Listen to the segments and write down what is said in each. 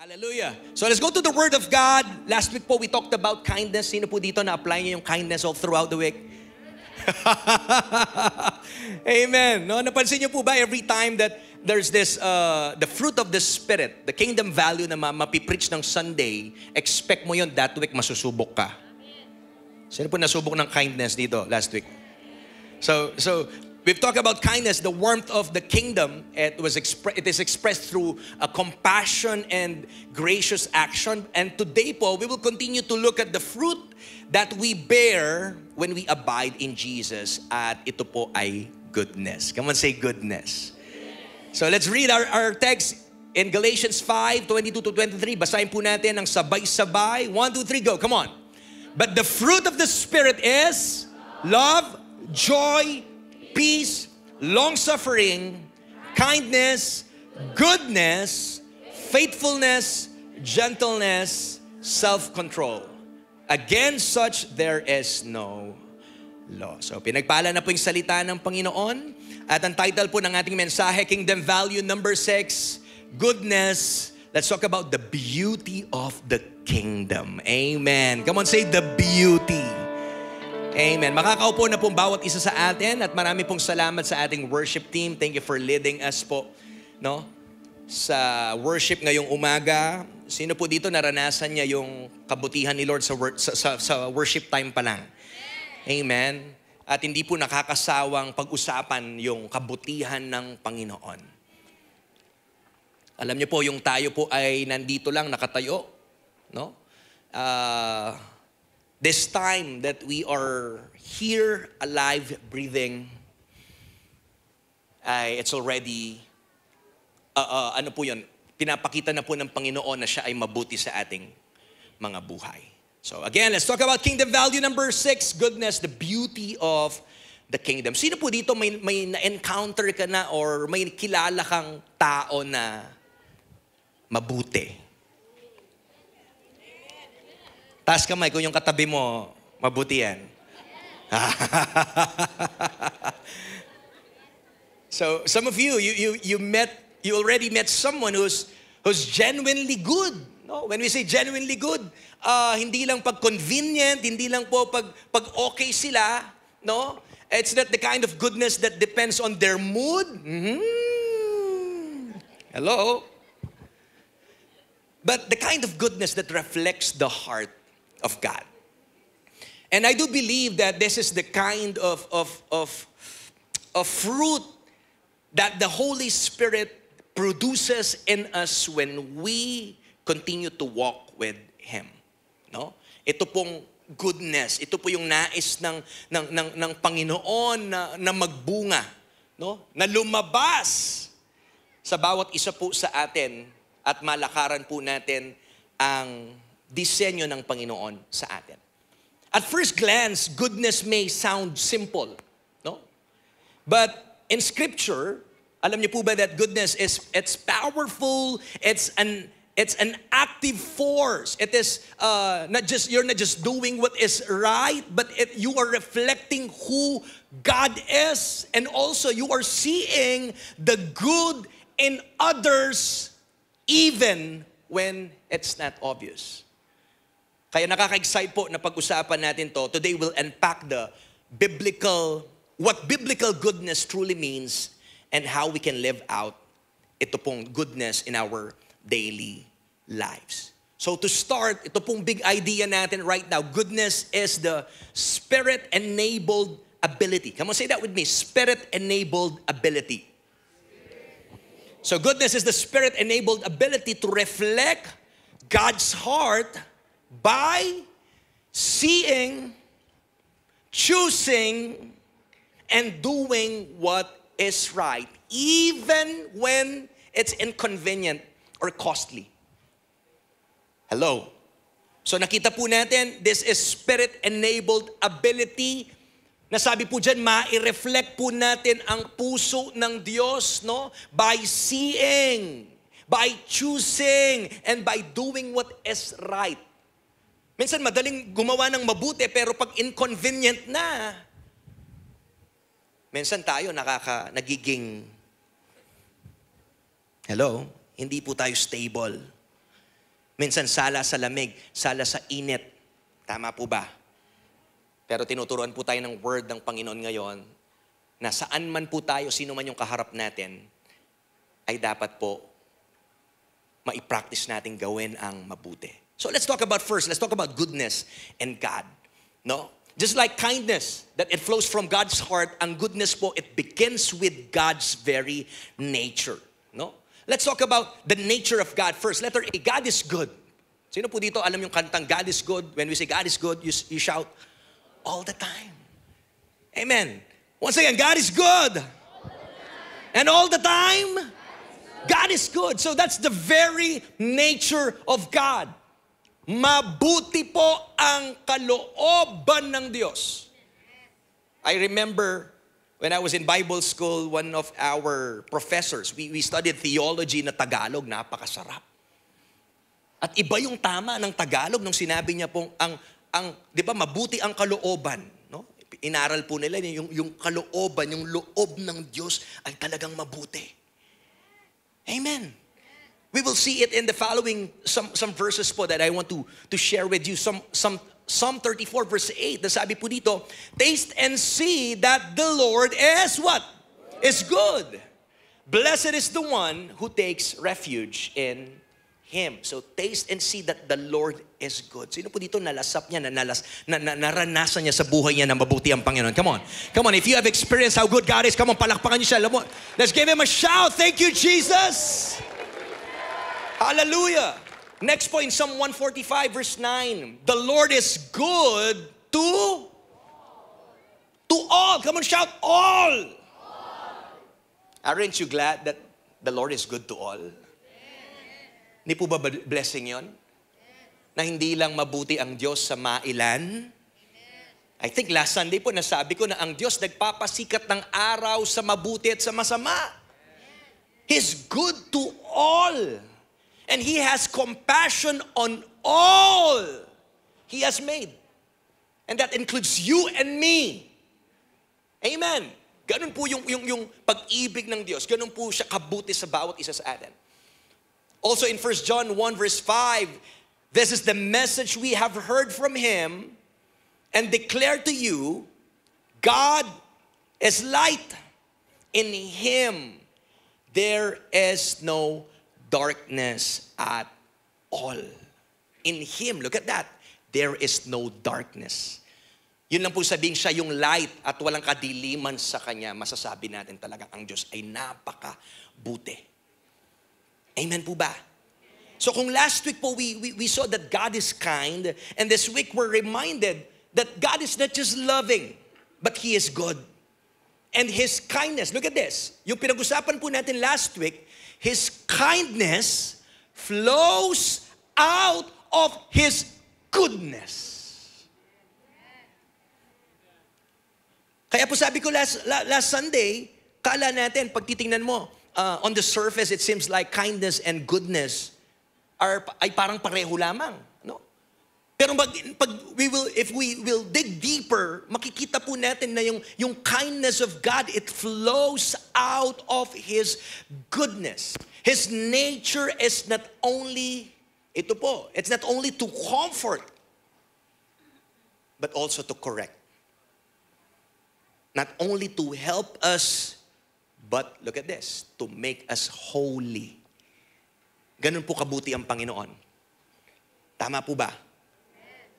Hallelujah. So let's go to the Word of God. Last week po we talked about kindness. Sino po dito na-apply niyo yung kindness all throughout the week? Amen. No, napansin niyo po ba every time that there's this, the fruit of the Spirit, the kingdom value na mapipreach ng Sunday, expect mo yun that week masusubok ka. Sino po nasubok ng kindness dito last week? So we've talked about kindness, the warmth of the kingdom. It is expressed through a compassion and gracious action. And today po, we will continue to look at the fruit that we bear when we abide in Jesus. At ito po ay goodness. Come on, say goodness. So let's read our text in Galatians 5:22-23. Basahin po natin ang sabay-sabay. 1, 2, 3, go. Come on. But the fruit of the Spirit is love, joy, peace, long-suffering, kindness, goodness, faithfulness, gentleness, self-control. Against such there is no law. So pinagpala na po yung salita ng Panginoon. At ang title po ng ating mensahe, Kingdom Value number 6, Goodness. Let's talk about the beauty of the kingdom. Amen. Come on, say the beauty. Amen. Makakaupo na pong bawat isa sa atin at marami pong salamat sa ating worship team. Thank you for leading us po, no, sa worship ngayong umaga. Sino po dito naranasan niya yung kabutihan ni Lord sa worship time pa lang? Amen. At hindi po nakakasawang pag-usapan yung kabutihan ng Panginoon. Alam niyo po, yung tayo po ay nandito lang nakatayo, no? This time that we are here, alive, breathing, it's already, ano po yun, pinapakita na po ng Panginoon na siya ay mabuti sa ating mga buhay. So again, let's talk about kingdom value number 6, goodness, the beauty of the kingdom. Sino po dito may na-encounter ka na or may kilala kang tao na mabuti? Taas kamay kung yung katabi mo, mabuti yan. So some of you already met someone who's genuinely good. No? When we say genuinely good, hindi lang pag convenient, hindi lang po pag okay sila, no? It's not the kind of goodness that depends on their mood. Hello? But the kind of goodness that reflects the heart of God. And I do believe that this is the kind of fruit that the Holy Spirit produces in us when we continue to walk with Him. No? Ito pong goodness, ito po yung nais ng Panginoon na magbunga, no? Na lumabas sa bawat isa po sa atin at malakaran po natin ang disenyo ng Panginoon sa atin. At first glance, goodness may sound simple, no? But in Scripture, alam niyo po ba that goodness it's powerful, it's an active force. It is you're not just doing what is right, but you are reflecting who God is, and also you are seeing the good in others even when it's not obvious. Kaya nakaka-excite po na pag-usapan natin to. Today we'll unpack what biblical goodness truly means and how we can live out ito pong goodness in our daily lives. So to start, ito pong big idea natin right now, goodness is the Spirit-enabled ability. Come on, say that with me, Spirit-enabled ability. So goodness is the Spirit-enabled ability to reflect God's heart by seeing, choosing, and doing what is right, even when it's inconvenient or costly. Hello? So nakita po natin, this is Spirit-enabled ability. Nasabi po dyan, ma-reflect po natin ang puso ng Diyos, no? By seeing, by choosing, and by doing what is right. Minsan madaling gumawa ng mabuti, pero pag inconvenient na, minsan tayo nagiging, hello, hindi po tayo stable. Minsan sala sa lamig, sala sa init. Tama po ba? Pero tinuturuan po tayo ng word ng Panginoon ngayon na saan man po tayo, sino man yung kaharap natin, ay dapat po maipractice natin gawin ang mabuti. So let's talk about goodness and God. No? Just like kindness, that it flows from God's heart, ang goodness po, it begins with God's very nature. No? Let's talk about the nature of God first. Letter A, God is good. Sino po dito alam yung kantang God is good? When we say God is good, you shout, all the time. Amen. Once again, God is good. And all the time, God is good. So that's the very nature of God. Mabuti po ang kalooban ng Diyos. I remember when I was in Bible school, one of our professors, we studied theology na Tagalog, napakasarap. At iba yung tama ng Tagalog nung sinabi niya pong di ba, mabuti ang kalooban, no? Inaral po nila yung kalooban, yung loob ng Diyos ay talagang mabuti. Amen. We will see it in the following some verses po that I want to share with you. Psalm 34 verse 8. Sabi po dito, taste and see that the Lord is what? Is good. Blessed is the one who takes refuge in Him. So taste and see that the Lord is good. Sino po dito nalasap niya, naranasan niya sa buhay niya na mabuti ang Panginoon? Come on. If you have experienced how good God is, come on, palakpakan niyo siya. Let's give Him a shout. Thank you, Jesus. Hallelujah. Next point, Psalm 145 verse 9. The Lord is good to all. Come on, shout all. Aren't you glad that the Lord is good to all? Hindi po ba blessing yon? Na hindi lang mabuti ang Diyos sa mailan? I think last Sunday po nasabi ko na ang Diyos nagpapasikat ng araw sa mabuti at sa masama. He's good to all. And He has compassion on all He has made. And that includes you and me. Amen. Ganun po yung pag-ibig ng Diyos. Ganun po siya kabuti sa bawat isa sa atin. Also in 1 John 1 verse 5, this is the message we have heard from Him and declare to you, God is light. In Him there is no darkness at all. In Him, look at that, there is no darkness. Yun lang po sabihin, siya yung light at walang kadiliman sa Kanya, masasabi natin talaga ang Diyos ay napakabuti. Amen po ba? So kung last week po we saw that God is kind, and this week we're reminded that God is not just loving, but He is good. And His kindness, look at this, yung pinag-usapan po natin last week, His kindness flows out of His goodness. Kaya po sabi ko last Sunday, kala natin, pag titingnan mo, on the surface, it seems like kindness and goodness ay parang pareho lamang. No? Pero if we will dig deeper, makikita po natin na yung kindness of God, it flows out of His goodness. His nature is not only, it's not only to comfort, but also to correct. Not only to help us, but look at this, to make us holy. Ganun po kabuti ang Panginoon. Tama po ba?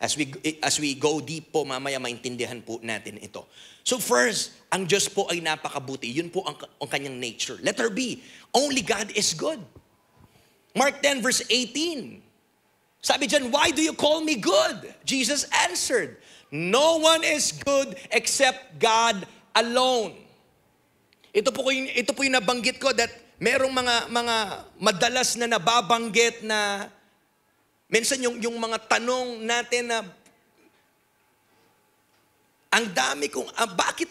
As we go deep po, mamaya maintindihan po natin ito. So first, ang Diyos po ay napakabuti. Yun po ang kanyang nature. Letter B, only God is good. Mark 10 verse 18. Sabi dyan, why do you call me good? Jesus answered, no one is good except God alone. Ito po yung nabanggit ko that merong mga madalas na nababanggit na minsan yung mga tanong natin na ang dami kong, bakit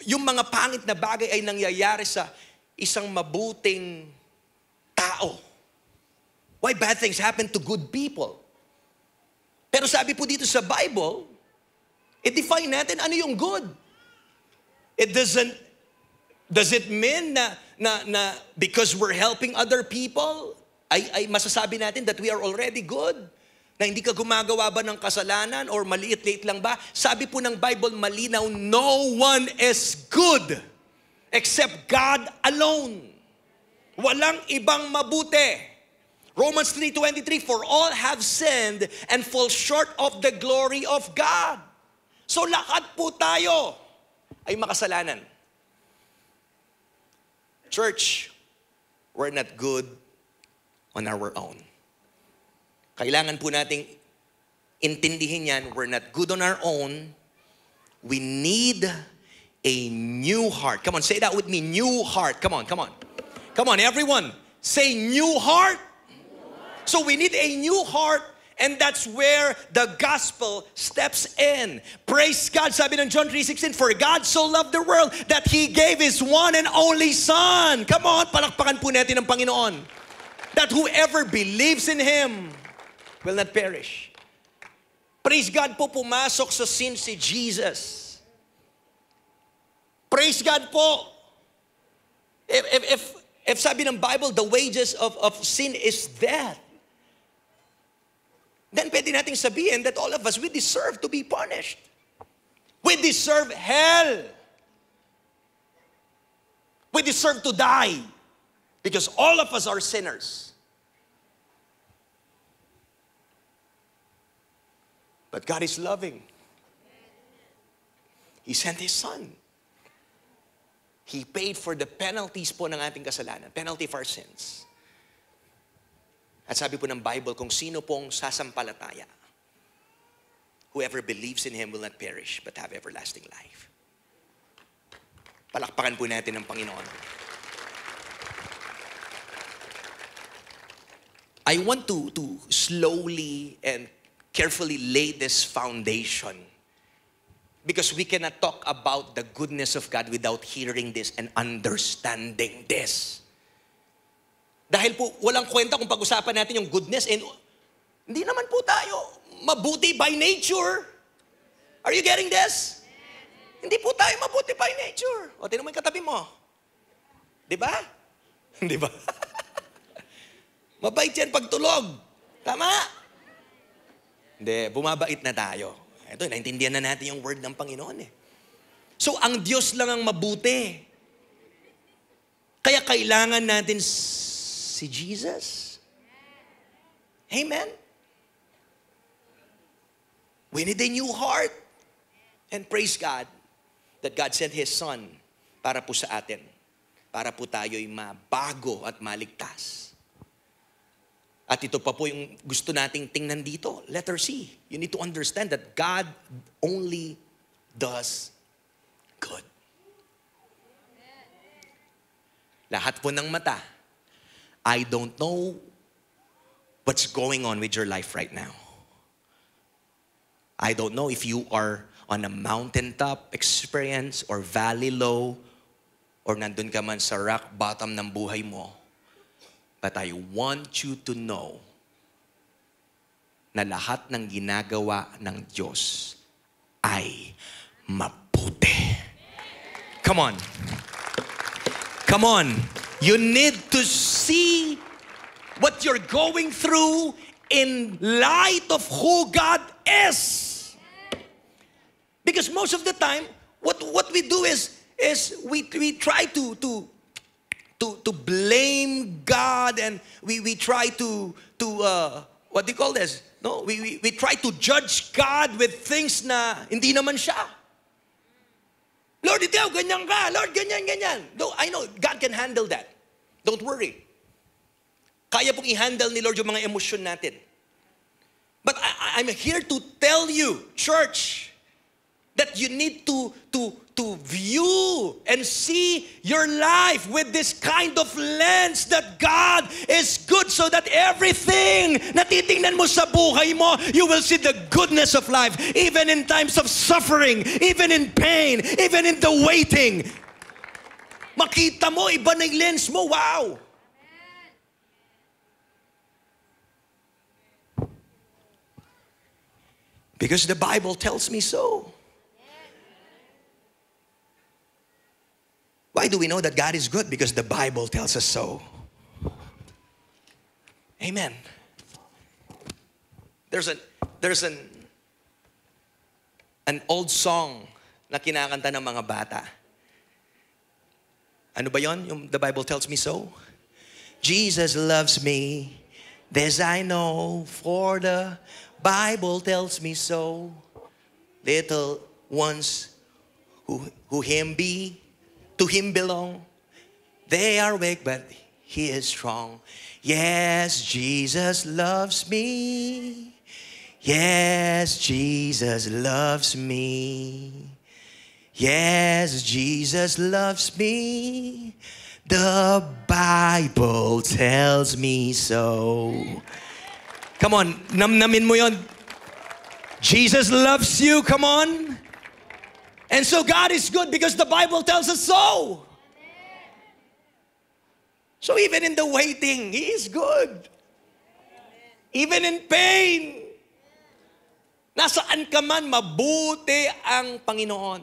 yung mga pangit na bagay ay nangyayari sa isang mabuting tao? Why bad things happen to good people? Pero sabi po dito sa Bible, i-define natin ano yung good. Does it mean na because we're helping other people, ay masasabi natin that we are already good? Na hindi ka gumagawa ba ng kasalanan or maliit-liit lang ba? Sabi po ng Bible, malinaw, no one is good except God alone. Walang ibang mabuti. Romans 3:23, for all have sinned and fall short of the glory of God. So lahat po tayo ay makasalanan. Church, we're not good on our own. Kailangan po nating intindihin yan, we're not good on our own. We need a new heart. Come on, say that with me, new heart. Come on, come on. Come on, everyone. Say new heart. So we need a new heart, and that's where the gospel steps in. Praise God. Sabi ng John 3:16, for God so loved the world that He gave His one and only Son. Come on, palakpakan po natin ang Panginoon. That whoever believes in Him will not perish. Praise God po, pumasok sa sin si Jesus. Praise God po. If sabi ng Bible, the wages of sin is death, then pwede nating sabihin that all of us, we deserve to be punished. We deserve hell. We deserve to die. Because all of us are sinners. But God is loving. He sent His Son. He paid for the penalties po ng ating kasalanan. Penalty for our sins. At sabi po ng Bible, kung sino pong sasampalataya, whoever believes in Him will not perish but have everlasting life. Palakpakan po natin ang Panginoon. I want to slowly and carefully lay this foundation, because we cannot talk about the goodness of God without hearing this and understanding this. Dahil po, walang kwenta kung pag-usapan natin yung goodness, and hindi naman po tayo mabuti by nature. Are you getting this? Hindi po tayo mabuti by nature. O, tingnan mo yung katabi mo. Di ba? Di ba? Mabait yan pagtulog. Tama? Hindi, bumabait na tayo. Ito, naintindihan na natin yung word ng Panginoon eh. So, ang Diyos lang ang mabuti. Kaya kailangan natin si Jesus. Amen? We need a new heart. And praise God that God sent His Son para po sa atin. Para po tayo'y mabago at maligtas. At ito pa po yung gusto nating tingnan dito. Letter C. You need to understand that God only does good. Lahat po ng mata, I don't know what's going on with your life right now. I don't know if you are on a mountaintop experience or valley low or nandun ka man sa rock bottom ng buhay mo. But I want you to know na lahat ng ginagawa ng Diyos ay mabuti. Come on. Come on. You need to see what you're going through in light of who God is. Because most of the time, what we do is we try to blame God, and we try to what do you call this? No, we try to judge God with things na hindi naman siya. Lord, ikaw, ganyan ka. Lord, ganyan. No, I know, God can handle that. Don't worry. Kaya pong i-handle ni Lord yung mga emosyon natin. But I'm here to tell you, church, that you need to view and see your life with this kind of lens that God is good, so that everything na titingnan mo sa buhay mo, you will see the goodness of life, even in times of suffering, even in pain, even in the waiting. Makita mo, iba na yung lens mo, wow! Because the Bible tells me so. Why do we know that God is good? Because the Bible tells us so. Amen. There's an old song na kinakanta ng mga bata. Ano ba yon? Yung The Bible Tells Me So? Jesus loves me, this I know, for the Bible tells me so. Little ones who him be, to him belong. They are weak, but he is strong. Yes, Jesus loves me. Yes, Jesus loves me. Yes, Jesus loves me. The Bible tells me so. Come on, namnamin mo yon. Jesus loves you, come on. And so God is good because the Bible tells us so. So even in the waiting, He is good. Even in pain, nasaan ka man, mabuti ang Panginoon.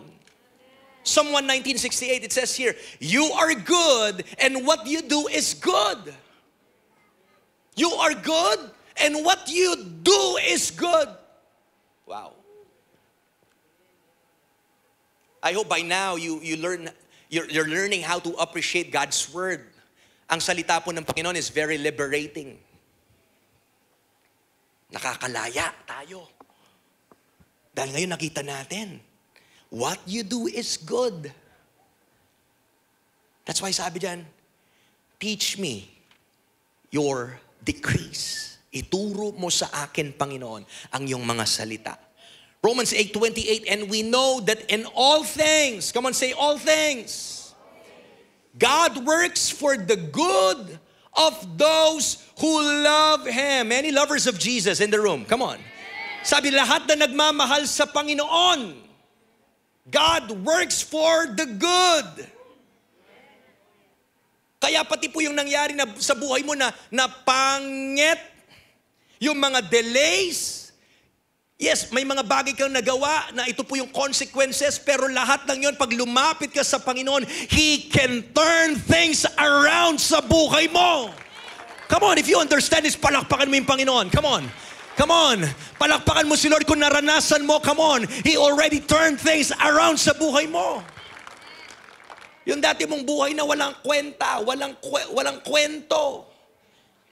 Psalm 119:68, it says here, you are good and what you do is good. You are good and what you do is good. Wow. I hope by now you're learning how to appreciate God's word. Ang salita po ng Panginoon is very liberating. Nakakalaya tayo. Dahil ngayon nakita natin, what you do is good. That's why sabi diyan, teach me your decrees. Ituro mo sa akin, Panginoon, ang iyong mga salita. Romans 8:28, and we know that in all things, come on, say all things, God works for the good of those who love Him. Any lovers of Jesus in the room? Come on. Sabi, lahat na nagmamahal sa Panginoon, God works for the good. Kaya pati po yung nangyari na sa buhay mo na pangit, yung mga delays, yes, may mga bagay kang nagawa na ito po yung consequences, pero lahat ng yon, pag lumapit ka sa Panginoon, He can turn things around sa buhay mo. Come on, if you understand this, palakpakan mo yung Panginoon. Come on. Come on. Palakpakan mo si Lord kung naranasan mo. Come on. He already turned things around sa buhay mo. Yung dati mong buhay na walang kwenta, walang kwento.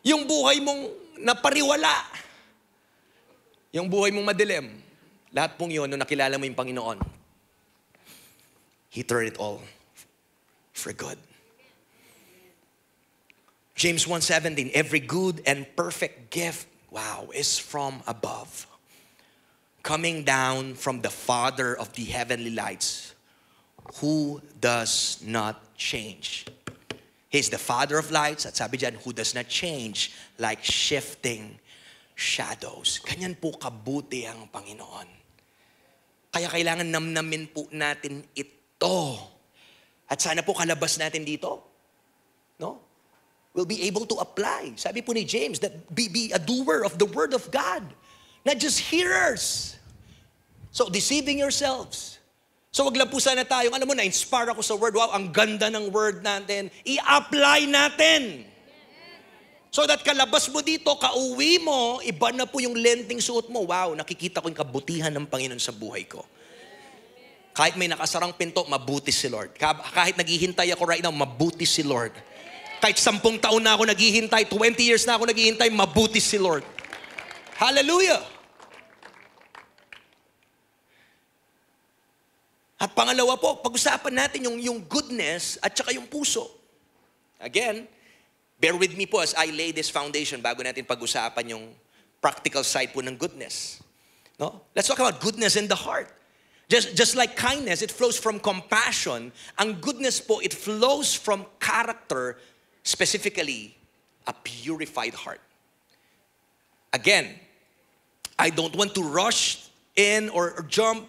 Yung buhay mong napariwala. Yung buhay mong madilim. Lahat pong yun, nung nakilala mo yung Panginoon, He turned it all for good. James 1:17, every good and perfect gift, wow, is from above, coming down from the Father of the heavenly lights, who does not change. He's the Father of lights, at sabi dyan, who does not change like shifting shadows. Ganyan po kabuti ang Panginoon. Kaya kailangan namnamin po natin ito. At sana po kalabas natin dito, no? We'll be able to apply. Sabi po ni James, that be a doer of the word of God, not just hearers. So deceiving yourselves. So wag lang po sana tayong, alam mo, na-inspire ako sa word. Wow, ang ganda ng word natin. I-apply natin. So that kalabas mo dito, kauwi mo, iba na po yung lenteng suot mo. Wow, nakikita ko yung kabutihan ng Panginoon sa buhay ko. Kahit may nakasarang pinto, mabuti si Lord. Kahit naghihintay ako right now, mabuti si Lord. Kahit 10 taon na ako naghihintay, 20 years na ako naghihintay, mabuti si Lord. Hallelujah! At pangalawa po, pag-usapan natin yung goodness at saka yung puso. Again, bear with me po as I lay this foundation bago natin pag-usapan yung practical side po ng goodness. No? Let's talk about goodness in the heart. Just like kindness, it flows from compassion. Ang goodness po, it flows from character, specifically a purified heart. Again, I don't want to rush in or jump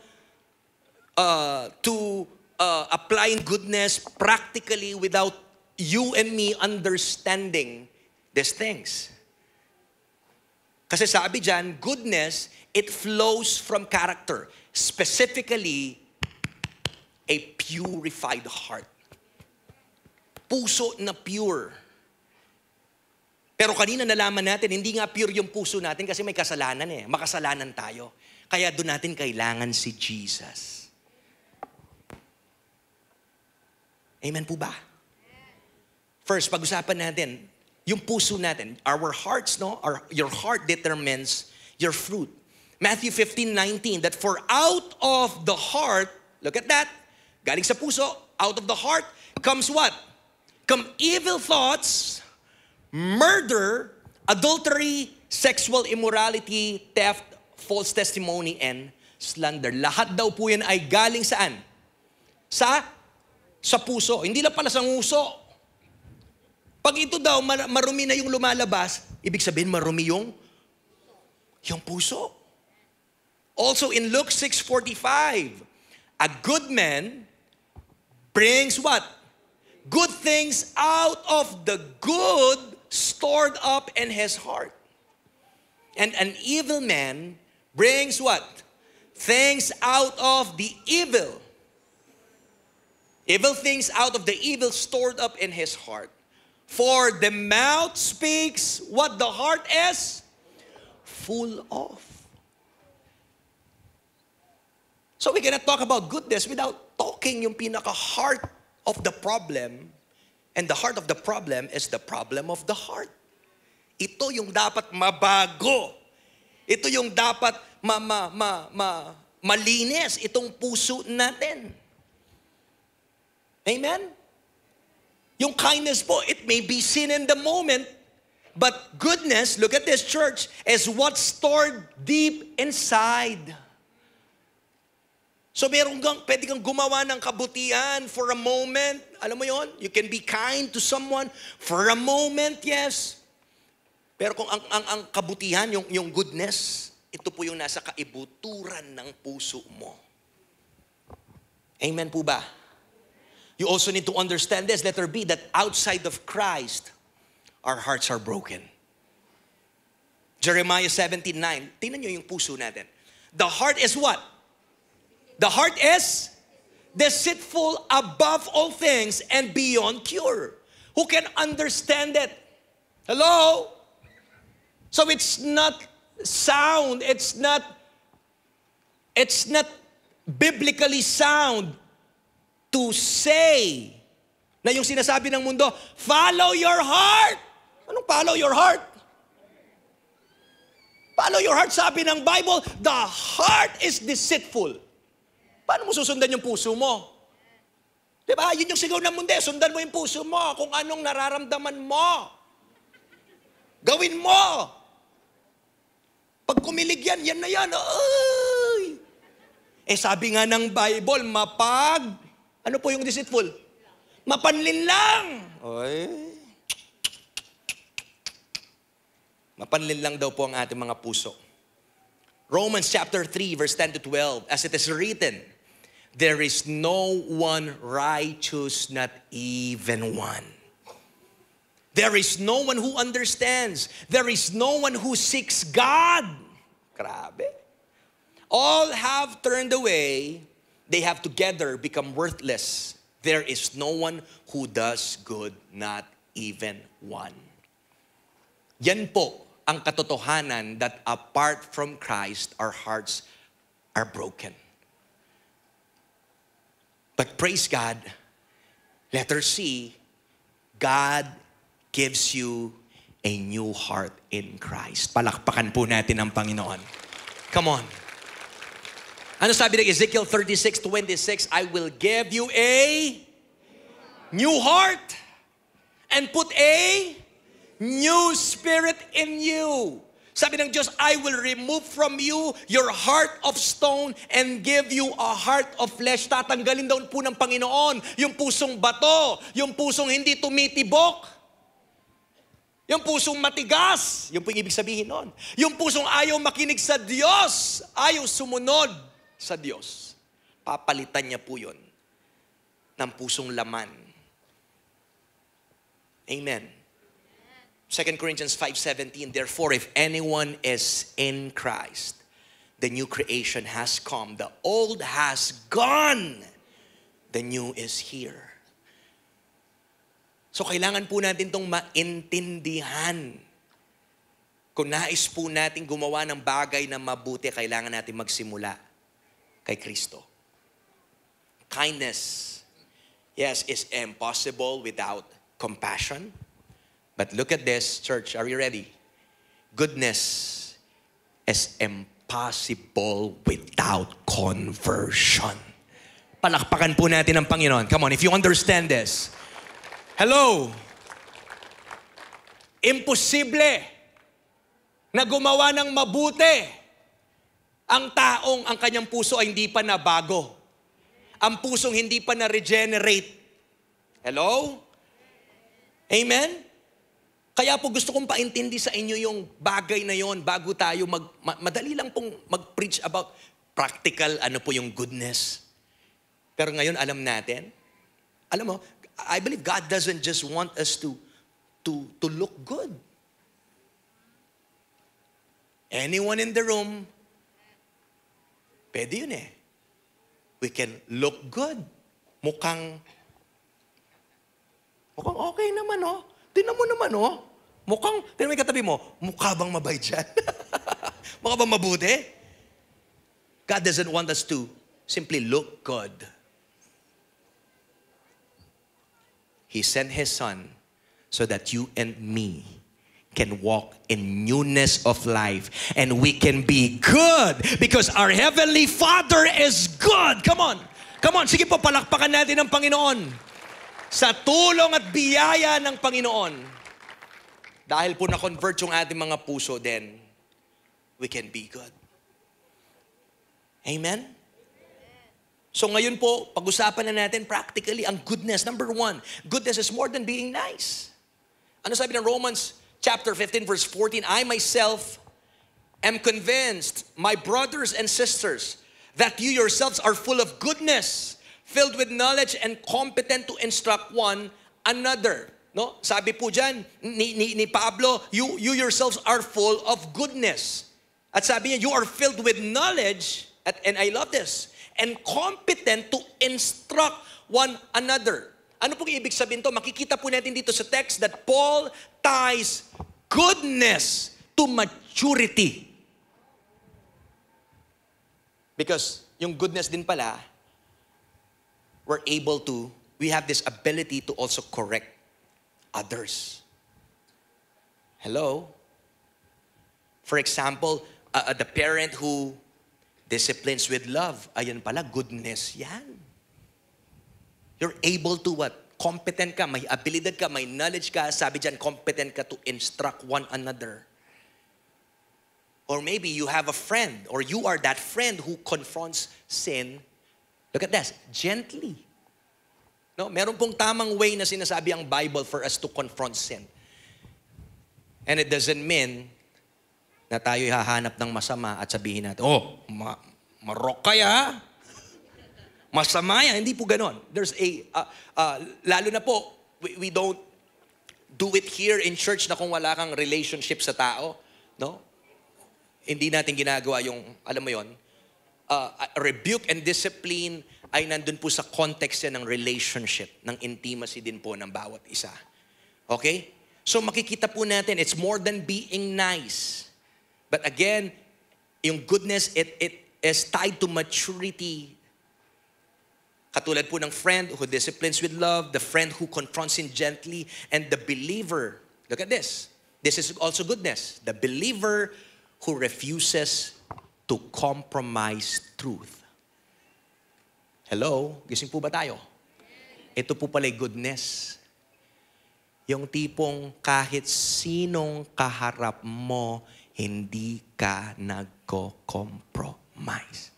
to applying goodness practically without you and me understanding these things. Kasi sabi dyan, goodness, it flows from character. Specifically, a purified heart. Puso na pure. Pero kanina nalaman natin, hindi nga pure yung puso natin kasi may kasalanan eh. Makasalanan tayo. Kaya doon natin kailangan si Jesus. Amen po ba? First, pag-usapan natin, yung puso natin, our hearts, no? Your heart determines your fruit. Matthew 15:19, that for out of the heart, look at that, galing sa puso, out of the heart comes what? Come evil thoughts, murder, adultery, sexual immorality, theft, false testimony, and slander. Lahat daw po yan ay galing saan? Sa puso. Hindi lang pala sa nguso. Pag ito daw, marumi na yung lumalabas, ibig sabihin marumi yung puso. Also in Luke 6:45, a good man brings what? Good things out of the good stored up in his heart. And an evil man brings what? Things out of the evil. Evil things out of the evil stored up in his heart. For the mouth speaks what the heart is full of. So we cannot talk about goodness without talking yung pinaka-heart of the problem. And the heart of the problem is the problem of the heart. Ito yung dapat mabago. Ito yung dapat malinis itong puso natin. Amen? Yung kindness po, it may be seen in the moment, but goodness, look at this church, is what's stored deep inside. So pwede kang gumawa ng kabutihan for a moment. Alam mo yon? You can be kind to someone for a moment, yes. Pero kung ang kabutihan, yung goodness, ito po yung nasa kaibuturan ng puso mo. Amen po ba? You also need to understand this, letter B, that outside of Christ, our hearts are broken. Jeremiah 17:9. Tingnan nyo yung puso natin. The heart is what? The heart is deceitful above all things and beyond cure. Who can understand it? Hello? So it's not sound. It's not biblically sound to say na yung sinasabi ng mundo, follow your heart. Anong follow your heart? Follow your heart, sabi ng Bible, the heart is deceitful. Paano mo susundan yung puso mo? Diba? Yun yung sigaw ng mundo. Sundan mo yung puso mo kung anong nararamdaman mo. Gawin mo. Pag kumilig yan, yan na yan. Ay! Sabi nga ng Bible, ano po yung deceitful? Mapanlin lang. Oy. Mapanlin lang daw po ang ating mga puso. Romans chapter 3, verse 10 to 12. As it is written, there is no one righteous, not even one. There is no one who understands. There is no one who seeks God. Grabe. All have turned away. They have together become worthless. There is no one who does good, not even one. Yan po ang katotohanan that apart from Christ, our hearts are broken. But praise God, letter C, God gives you a new heart in Christ. Palakpakan po natin ang Panginoon. Come on. Ano sabi ng Ezekiel 36:26? I will give you a new heart and put a new spirit in you. Sabi ng Diyos, I will remove from you your heart of stone and give you a heart of flesh. Tatanggalin daw po ng Panginoon yung pusong bato, yung pusong hindi tumitibok, yung pusong matigas. Yung po yung ibig sabihin nun. Yung pusong ayaw makinig sa Diyos, ayaw sumunod sa Diyos. Papalitan niya po yun ng pusong laman. Amen. 2 Corinthians 5:17, therefore, if anyone is in Christ, the new creation has come. The old has gone. The new is here. So, kailangan po natin itong maintindihan. Kung nais po natin gumawa ng bagay na mabuti, kailangan natin magsimula kay Kristo. Kindness, yes, is impossible without compassion. But look at this, church. Are you ready? Goodness is impossible without conversion. Palakpakan po natin ang Panginoon. Come on, if you understand this. Hello? Imposible na gumawa ng mabuti ang taong ang kanyang puso ay hindi pa nabago. Ang pusong hindi pa na-regenerate. Hello? Amen? Kaya po gusto kong paintindi sa inyo yung bagay na yon bago tayo madali lang pong mag-preach about practical, ano po yung goodness. Pero ngayon alam natin, alam mo, I believe God doesn't just want us to look good. Anyone in the room, pwede yun eh. We can look good. Mukhang okay naman oh. Tingnan mo naman oh. Tingnan mo yung katabi mo, mukha bang mabait dyan? Mukha bang mabuti? God doesn't want us to simply look good. He sent His Son so that you and me can walk in newness of life. And we can be good because our Heavenly Father is good. Come on. Come on. Sige po, palakpakan natin ang Panginoon. Sa tulong at biyaya ng Panginoon, dahil po na-convert yung ating mga puso, then we can be good. Amen? So ngayon po, pag-usapan na natin practically ang goodness. Number 1, goodness is more than being nice. Ano sabi ng Romans chapter 15 verse 14, I myself am convinced, my brothers and sisters, that you yourselves are full of goodness, filled with knowledge and competent to instruct one another. No? Sabi po dyan, ni Pablo, you yourselves are full of goodness. At sabi niya, you are filled with knowledge, and I love this, and competent to instruct one another. Ano pong ibig sabihin to? Makikita po natin dito sa text that Paul ties goodness to maturity. Because yung goodness din pala, we have this ability to also correct others. Hello? For example, the parent who disciplines with love, ayan pala, goodness yan. You're able to what? Competent ka, may abilidad ka, may knowledge ka, sabi dyan, competent ka to instruct one another. Or maybe you have a friend, or you are that friend who confronts sin. Look at this, gently. No, meron pong tamang way na sinasabi ang Bible for us to confront sin. And it doesn't mean na tayo hahanap ng masama at sabihin natin, marok kaya? Masama yan. Hindi po ganon. There's lalo na po, we don't do it here in church na kung wala kang relationship sa tao. No? Hindi natin ginagawa yung, alam mo yon, rebuke and discipline ay nandun po sa context yan ng relationship, ng intimacy din po ng bawat isa. Okay? So makikita po natin, it's more than being nice. But again, yung goodness, it is tied to maturity. Katulad po ng friend who disciplines with love, the friend who confronts sin gently, and the believer. Look at this. This is also goodness. The believer who refuses to compromise truth. Hello? Gising po ba tayo? Ito po pala'y goodness. Yung tipong kahit sinong kaharap mo, hindi ka nagko-compromise.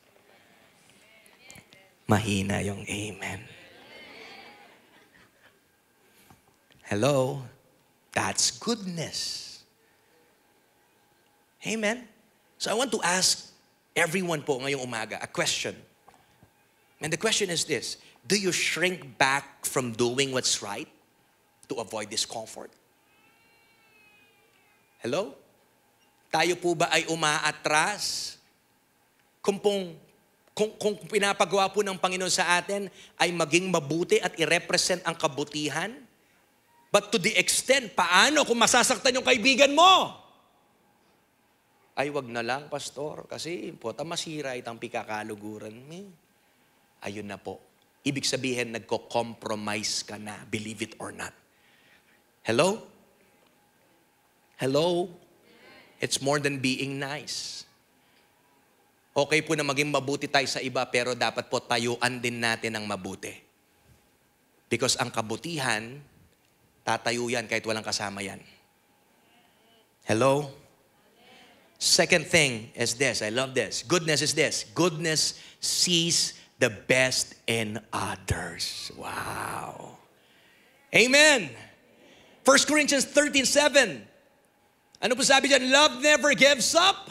Mahina yung amen. Hello? That's goodness. Amen? So I want to ask everyone po ngayong umaga a question. And the question is this, do you shrink back from doing what's right to avoid discomfort? Hello? Tayo po ba ay umaatras? Kung pinapagawa po ng Panginoon sa atin ay maging mabuti at i-represent ang kabutihan. But to the extent, paano kung masasaktan yung kaibigan mo? Ay, wag na lang, pastor. Kasi, puta, masira itang pikakaluguran. Ayun na po. Ibig sabihin, nagko-compromise ka na. Believe it or not. Hello? Hello? It's more than being nice. Okay po na maging mabuti tayo sa iba, pero dapat po tayuan din natin ang mabuti. Because ang kabutihan, tatayo yan kahit walang kasama yan. Hello? Second thing is this. I love this. Goodness is this. Goodness sees the best in others. Wow. Amen. 1 Corinthians 13:7. Ano po sabi dyan? Love never gives up.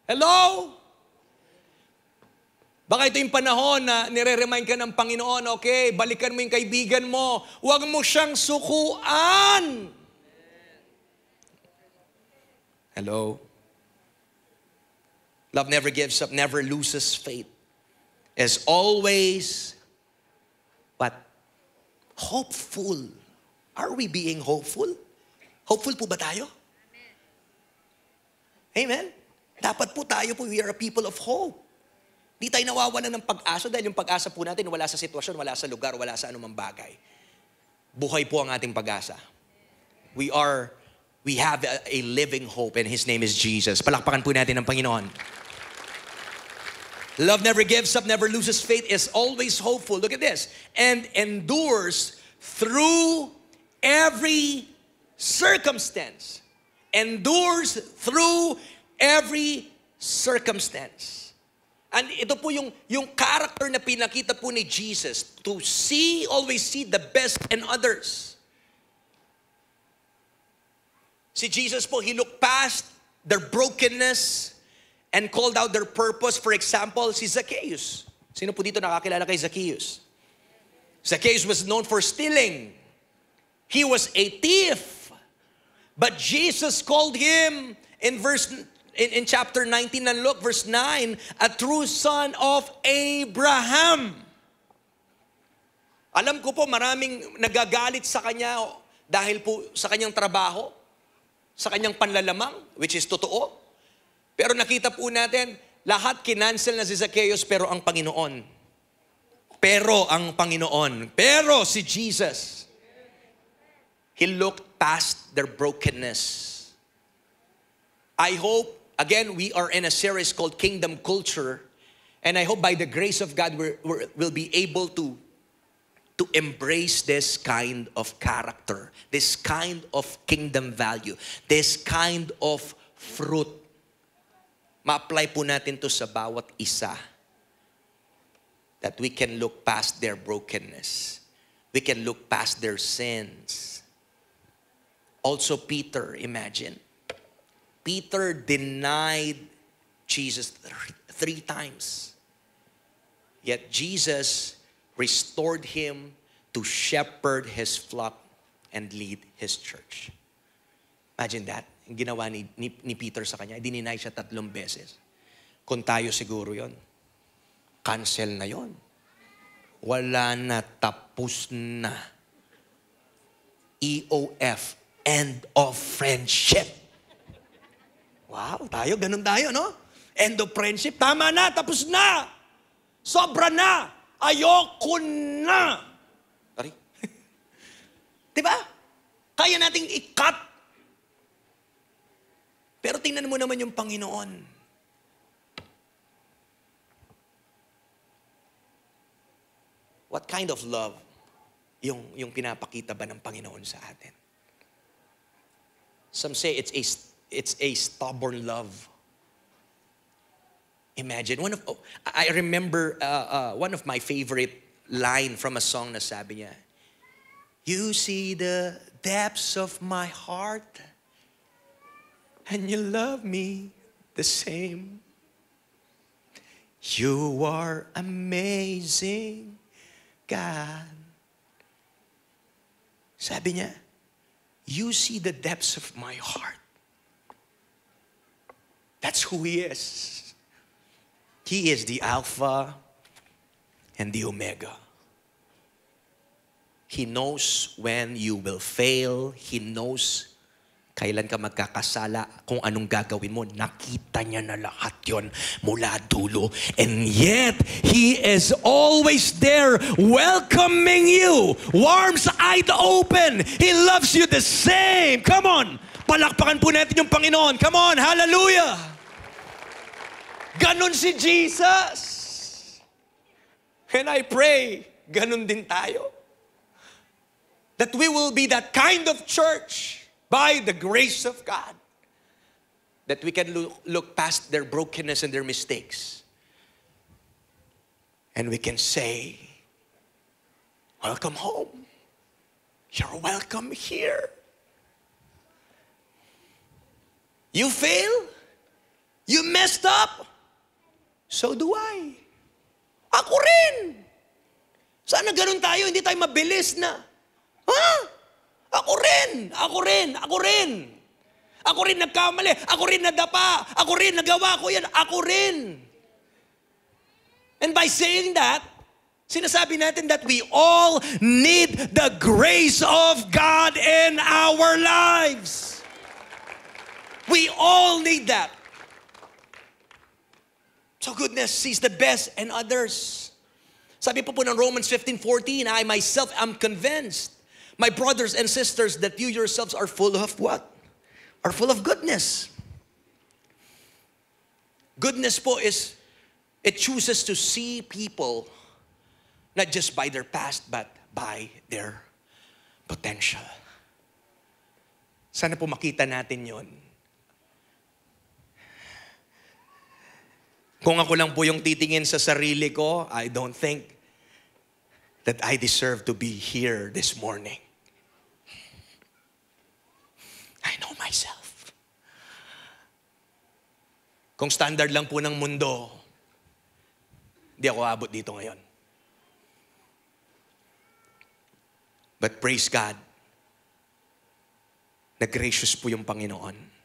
Hello? Baka ito yung panahon na nire-remind ka ng Panginoon, okay, balikan mo yung kaibigan mo. Huwag mo siyang sukuan. Hello? Love never gives up, never loses faith. Is always, what? Hopeful. Are we being hopeful? Hopeful po ba tayo? Amen? Dapat po tayo po, we are a people of hope. Di tayo nawawalan ng pag-asa dahil yung pag-asa po natin wala sa sitwasyon, wala sa lugar, wala sa anumang bagay. Buhay po ang ating pag-asa. We have a living hope and His name is Jesus. Palakpakan po natin ang Panginoon. Love never gives up, never loses faith, is always hopeful. Look at this. And endures through every circumstance. Endures through every circumstance. And ito po yung character na pinakita po ni Jesus. To always see the best in others. Si Jesus po, He looked past their brokenness and called out their purpose. For example, si Zacchaeus. Sino po dito nakakilala kay Zacchaeus? Zacchaeus was known for stealing. He was a thief. But Jesus called him in chapter 19 and look, verse 9, a true son of Abraham. Alam ko po maraming nagagalit sa kanya dahil po sa kanyang trabaho, sa kanyang panlalamang, which is totoo. Pero nakita po natin, lahat kinancel na si Zacchaeus pero ang Panginoon. Pero si Jesus, He looked past their brokenness. I hope, again, we are in a series called Kingdom Culture, and I hope by the grace of God we'll be able to embrace this kind of character, this kind of kingdom value, this kind of fruit. Ma-apply po natin to sa bawat isa. That we can look past their brokenness. We can look past their sins. Also Peter, imagine. Peter denied Jesus three times. Yet Jesus restored him to shepherd his flock and lead his church. Imagine that. Yung ginawa ni Peter sa kanya, dininay siya 3 beses. Kung tayo siguro yon, cancel na yon. Wala na, tapos na. EOF, end of friendship. Wow, ganun tayo, no? End of friendship, tama na, tapos na. Sobra na. Ayoko na. Sorry. Diba? Kaya nating i-cut. Pero tingnan mo naman yung Panginoon. What kind of love yung pinapakita ba ng Panginoon sa atin? Some say it's a stubborn love. Imagine, I remember one of my favorite line from a song na sabi niya, you see the depths of my heart, and you love me the same. You are amazing, God. Sabi niya, you see the depths of my heart. That's who He is. He is the Alpha and the Omega. He knows when you will fail. He knows kailan ka magkakasala, kung anong gagawin mo. Nakita niya na lahat yon mula dulo. And yet, He is always there welcoming you. Arms-eyed open. He loves you the same. Come on. Palakpakan po natin yung Panginoon. Come on. Hallelujah. Ganon si Jesus. And I pray, ganon din tayo. That we will be that kind of church by the grace of God. That we can look past their brokenness and their mistakes. And we can say, welcome home. You're welcome here. You fail? You messed up? So do I. Ako rin. Sana ganun tayo, hindi tayo mabilis na. Ha? Ako rin. Ako rin nagkamali. Ako rin nadapa. Ako rin nagawa ko yan. Ako rin. And by saying that, sinasabi natin that we all need the grace of God in our lives. We all need that. So goodness sees the best in others. Sabi po ng Romans 15:14, I myself am convinced, my brothers and sisters, that you yourselves are full of what? Are full of goodness. Goodness po is, it chooses to see people not just by their past, but by their potential. Sana po makita natin yon. Kung ako lang po yung titingin sa sarili ko, I don't think that I deserve to be here this morning. I know myself. Kung standard lang po ng mundo, hindi ako abot dito ngayon. But praise God, na gracious po yung Panginoon.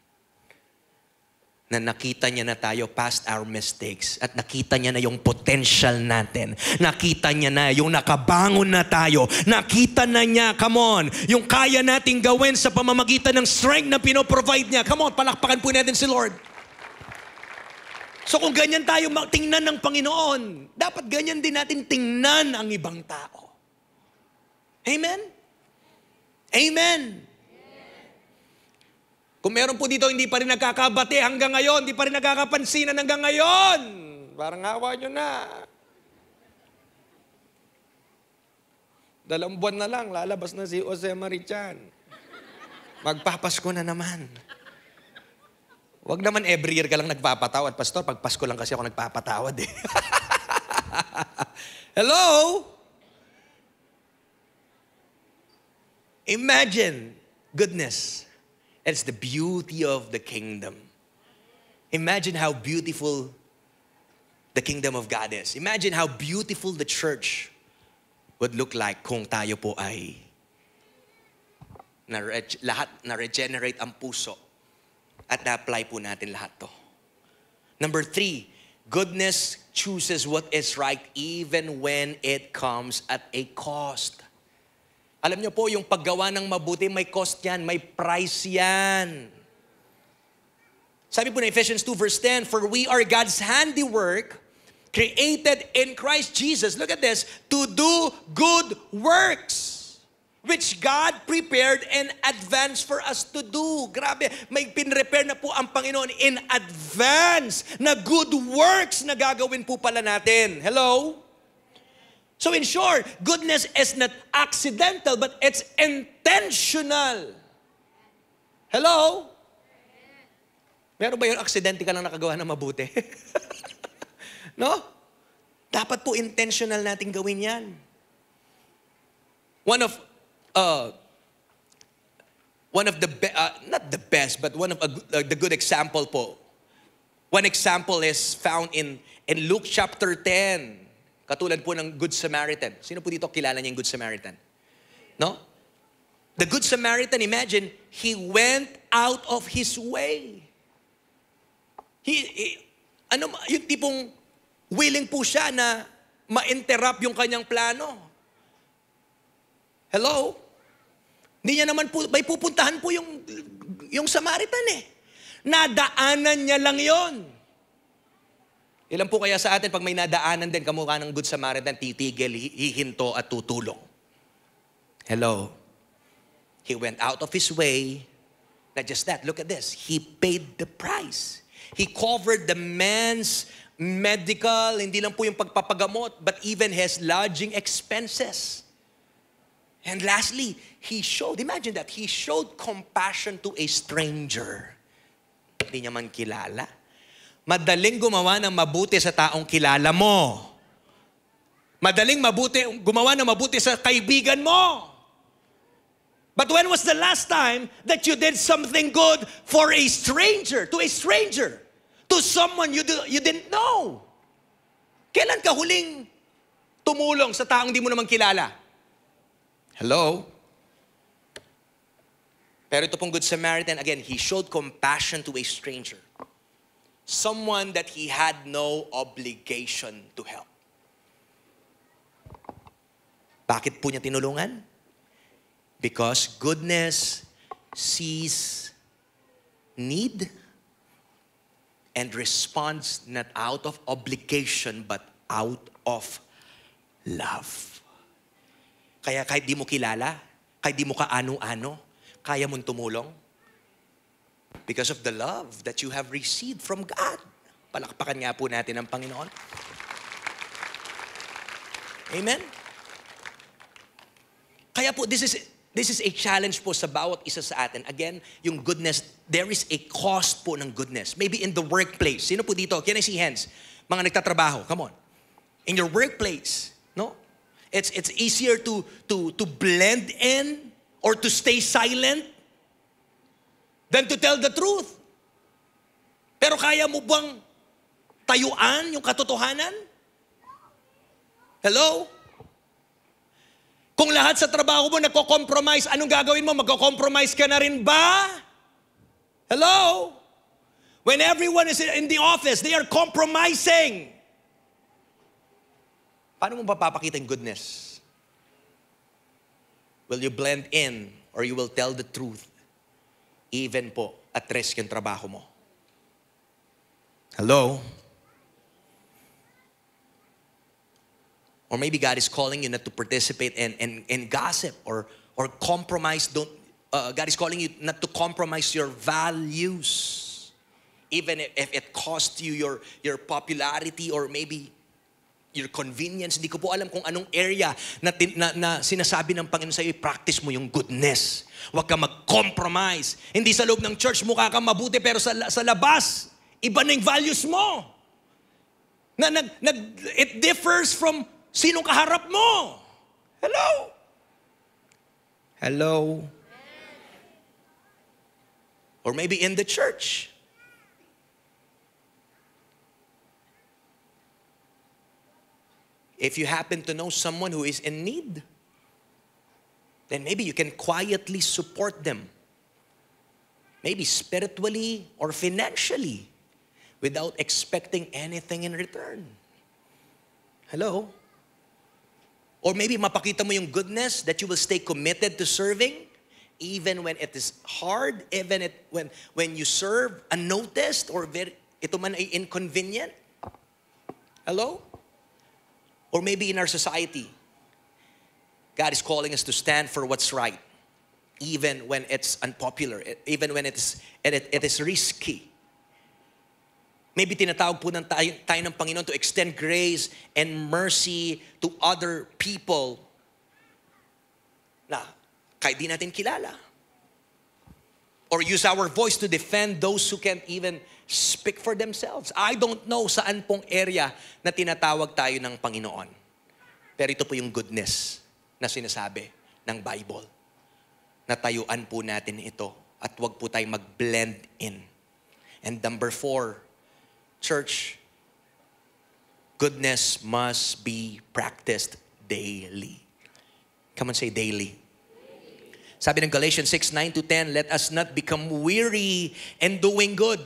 Na nakita niya na tayo past our mistakes at nakita niya na yung potential natin. Nakita niya na yung nakabangon na tayo. Nakita na niya, come on, yung kaya nating gawin sa pamamagitan ng strength na pinoprovide niya. Come on, palakpakan po natin si Lord. So kung ganyan tayo tingnan ng Panginoon, dapat ganyan din natin tingnan ang ibang tao. Amen? Amen. Kung meron po dito hindi pa rin nagkakabati hanggang ngayon, hindi pa rin nagkakapansinan hanggang ngayon, parang awa nyo na. 2 buwan na lang, lalabas na si Jose Marichan. Magpapasko na naman. Wag naman every year ka lang nagpapatawad, Pastor. Pag Pasko lang kasi ako nagpapatawad eh. Hello? Imagine goodness. It's the beauty of the kingdom. Imagine how beautiful the kingdom of God is. Imagine how beautiful the church would look like kung tayo po ay lahat na-regenerate ang puso at na-apply po natin lahat to. Number 3, goodness chooses what is right even when it comes at a cost. Alam niyo po, yung paggawa ng mabuti, may cost yan, may price yan. Sabi po na Ephesians 2 verse 10, for we are God's handiwork, created in Christ Jesus, look at this, to do good works, which God prepared in advance for us to do. Grabe, may pinrepare na po ang Panginoon in advance na good works na gagawin po pala natin. Hello? So in short, goodness is not accidental, but it's intentional. Hello? Meron ba yung aksidente ka lang nakagawa na mabuti? No? Dapat po intentional natin gawin yan. One of the, not the best, but one of the good example po. One example is found in Luke chapter 10. Katulad po ng Good Samaritan. Sino po dito kilala niya yung Good Samaritan? No? The Good Samaritan, imagine, he went out of his way. Yung tipong willing po siya na ma-interrupt yung kanyang plano. Hello? Hindi niya naman po, may pupuntahan po yung yung Samaritan eh. Nadaanan niya lang yon. Ilan po kaya sa atin pag may nadaanan din kamukha ng Good Samaritan, titigil, hihinto at tutulong. Hello? He went out of his way. Not just that, look at this. He paid the price. He covered the man's medical, hindi lang po yung pagpapagamot, but even his lodging expenses. And lastly, he showed, imagine that, he showed compassion to a stranger. Hindi niya man kilala. Madaling gumawa ng mabuti sa taong kilala mo. Madaling gumawa ng mabuti sa kaibigan mo. But when was the last time that you did something good for a stranger, to someone you didn't know? Kailan ka huling tumulong sa taong di mo naman kilala? Hello? Pero ito pong Good Samaritan, again, he showed compassion to a stranger. Someone that he had no obligation to help. Bakit po niya tinulungan? Because goodness sees need and responds not out of obligation but out of love. Kaya kahit di mo kilala, kahit di mo kaano-ano, kaya mong tumulong because of the love that you have received from God. Palakpakan nga po natin ang Panginoon. Amen? Kaya po, this is a challenge po sa bawat isa sa atin. Again, yung goodness, there is a cost po ng goodness. Maybe in the workplace. Sino po dito? Can I see hands? Mga nagtatrabaho, come on. In your workplace, no? It's easier to blend in or to stay silent than to tell the truth. Pero kaya mo bang tayuan yung katotohanan? Hello? Kung lahat sa trabaho mo nagko-compromise, anong gagawin mo? Magko-compromise ka na rin ba? Hello? When everyone is in the office, they are compromising. Paano mo papapakita yung goodness? Will you blend in or you will tell the truth? Even po at risk yung trabaho mo. Hello? Or maybe God is calling you not to participate in gossip or compromise. God is calling you not to compromise your values. Even if it costs you your popularity or maybe your convenience. Hindi ko po alam kung anong area na sinasabi ng Panginoon sa iyo, practice mo yung goodness. Huwag ka mag-compromise. Hindi sa loob ng church mukha kang mabuti pero sa labas, iba na yung values mo. It differs from sinong kaharap mo? Hello? Hello? Or maybe in the church. If you happen to know someone who is in need, then maybe you can quietly support them. Maybe spiritually or financially without expecting anything in return. Hello? Or maybe mapakita mo yung goodness that you will stay committed to serving even when it is hard, even when you serve unnoticed or ito man ay inconvenient. Hello? Or maybe in our society, God is calling us to stand for what's right even when it's unpopular, even when it is risky. Maybe tinatawag po tayo ng Panginoon to extend grace and mercy to other people na kahit di natin kilala. Or use our voice to defend those who can't even speak for themselves. I don't know saan pong area na tinatawag tayo ng Panginoon. Pero ito po yung goodness na sinasabi ng Bible. Natayuan po natin ito at wag po tayong mag-blend in. And number 4, church, goodness must be practiced daily. Come on, say daily. Sabi ng Galatians 6:9-10, let us not become weary in doing good.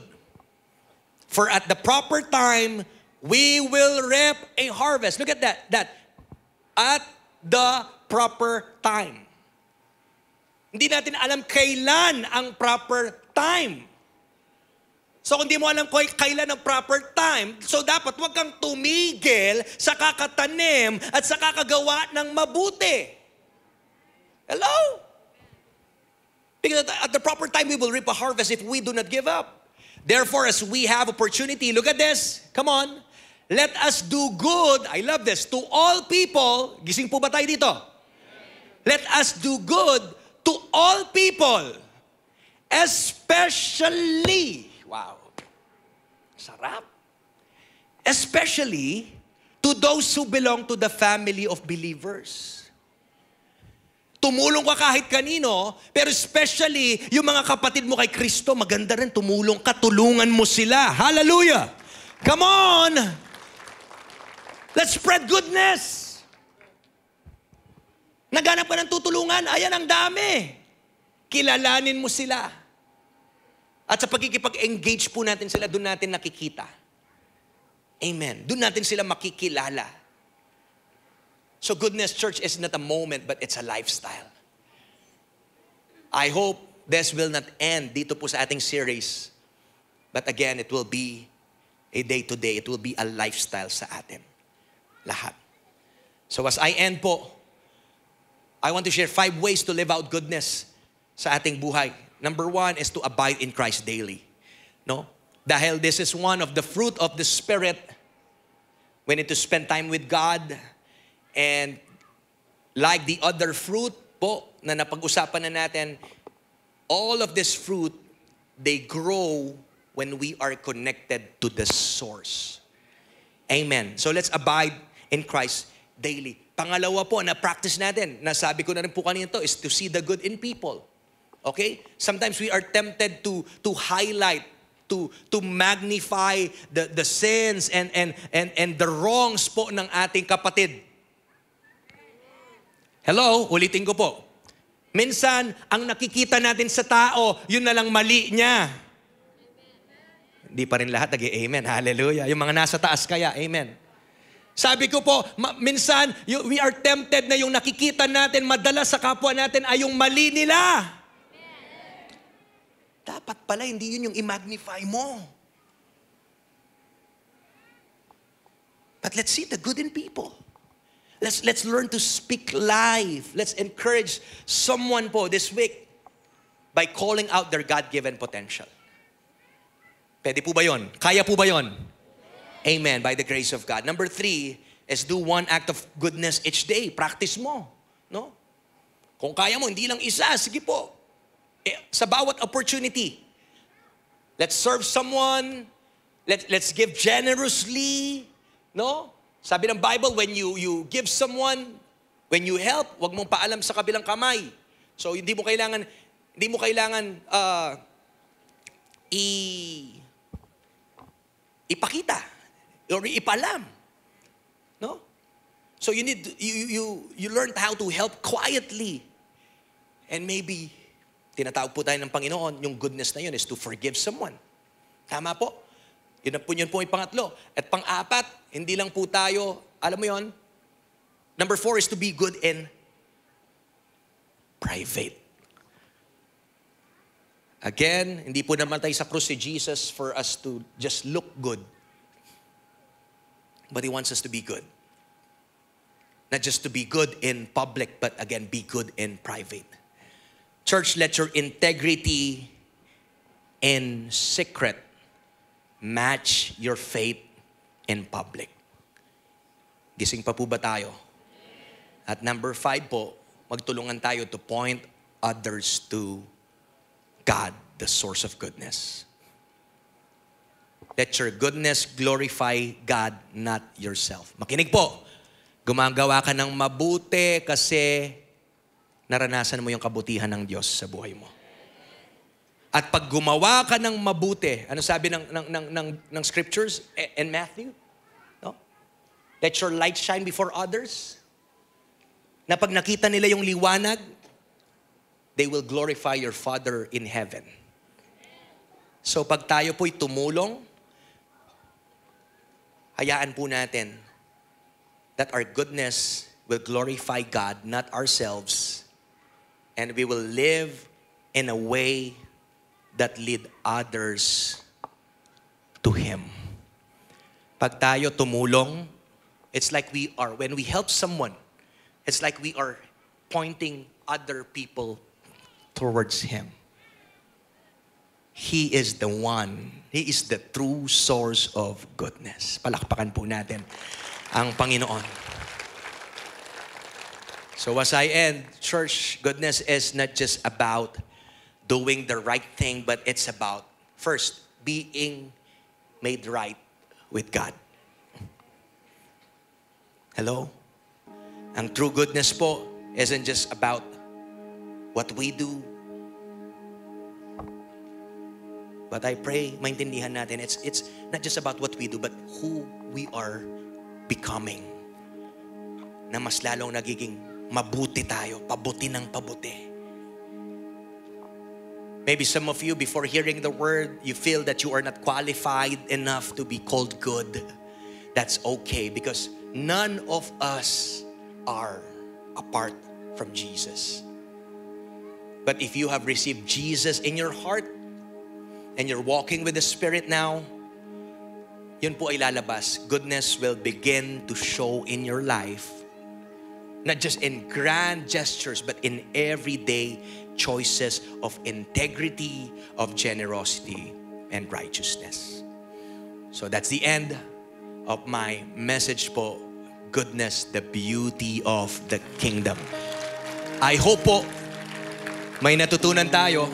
For at the proper time, we will reap a harvest. Look at that. At the proper time. Hindi natin alam kailan ang proper time. So kung di mo alam kailan ang proper time, so dapat wag kang tumigil sa kakatanim at sa kakagawa ng mabuti. Hello? Because at the proper time, we will reap a harvest if we do not give up. Therefore, as we have opportunity, look at this. Come on. Let us do good. I love this. To all people. Gising po ba tayo dito? Let us do good to all people. Especially. Wow. Sarap. Especially to those who belong to the family of believers. Tumulong ka kahit kanino, pero especially yung mga kapatid mo kay Kristo, maganda rin tumulong ka, tulungan mo sila. Hallelujah! Come on! Let's spread goodness! Naghanap ka ng tutulungan, ayan ang dami. Kilalanin mo sila. At sa pagkikipag-engage po natin sila, doon natin nakikita. Amen. Doon natin sila makikilala. So goodness, church, is not a moment, but it's a lifestyle. I hope this will not end dito po sa ating series. But again, it will be a day-to-day. It will be a lifestyle sa atin. Lahat. So as I end po, I want to share 5 ways to live out goodness sa ating buhay. Number 1 is to abide in Christ daily. No? Dahil this is one of the fruit of the Spirit. We need to spend time with God. And like the other fruit po na napag-usapan na natin, all of this fruit, they grow when we are connected to the source. Amen. So let's abide in Christ daily. Pangalawa po, na-practice natin, nasabi ko na rin po kanina to, is to see the good in people. Okay? Sometimes we are tempted to highlight, to magnify the sins and the wrongs po ng ating kapatid. Hello? Ulitin ko po. Minsan, ang nakikita natin sa tao, yun na lang mali niya. Hindi pa rin lahat nag-amen. Hallelujah. Yung mga nasa taas kaya, amen. Sabi ko po, minsan, we are tempted na yung nakikita natin, madalas sa kapwa natin ay yung mali nila. Dapat pala, hindi yun yung i-magnify mo. But let's see the good in people. Let's learn to speak life. Let's encourage someone po this week by calling out their God-given potential. Pwede po ba yun? Kaya po ba yun? Amen, by the grace of God. Number 3 is do one act of goodness each day. Practice mo. No? Kung kaya mo, hindi lang isa, sige po. Sa bawat opportunity, let's serve someone, let's give generously. No? Sabi ng Bible, when you give someone, when you help, wag mong paalam sa kabilang kamay. So hindi mo kailangan ipakita or ipalam. No? So you need you learn how to help quietly. And maybe tinatawag po tayo ng Panginoon, yung goodness na yun is to forgive someone. Tama po? Yun po yung pangatlo. At pang-apat, hindi lang po tayo, alam mo yun? Number 4 is to be good in private. Again, hindi po namatay sa krus si Jesus for us to just look good. But He wants us to be good. Not just to be good in public, but again, be good in private. Church, let your integrity in secret match your faith in public. Gising pa po ba tayo? At number 5 po, magtulungan tayo to point others to God, the source of goodness. Let your goodness glorify God, not yourself. Makinig po. Gumagawa ka ng mabuti kasi naranasan mo yung kabutihan ng Diyos sa buhay mo. At pag gumawa ka ng mabuti, ano sabi ng scriptures in Matthew? No? Let your light shine before others. Na pag nakita nila yung liwanag, they will glorify your Father in heaven. So pag tayo po'y tumulong, hayaan po natin that our goodness will glorify God, not ourselves. And we will live in a way that lead others to Him. Pag tayo tumulong, it's like when we help someone, it's like we are pointing other people towards Him. He is the one. He is the true source of goodness. Palakpakan po natin ang Panginoon. So as I end, church, goodness is not just about doing the right thing, but it's about, first, being made right with God. Hello? Ang true goodness po isn't just about what we do. But I pray, maintindihan natin, it's not just about what we do, but who we are becoming. Na mas lalong nagiging mabuti tayo, pabuti ng pabuti. Maybe some of you, before hearing the word, you feel that you are not qualified enough to be called good. That's okay, because none of us are apart from Jesus. But if you have received Jesus in your heart, and you're walking with the Spirit now, yun po ay lalabas. Goodness will begin to show in your life. Not just in grand gestures, but in everyday choices of integrity, of generosity, and righteousness. So that's the end of my message po, goodness, the beauty of the kingdom. I hope po, may natutunan tayo.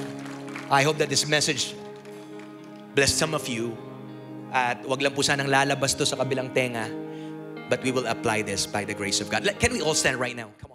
I hope that this message blessed some of you. At wag lang po sanang lalabas to sa kabilang tenga. But we will apply this by the grace of God. Can we all stand right now? Come on.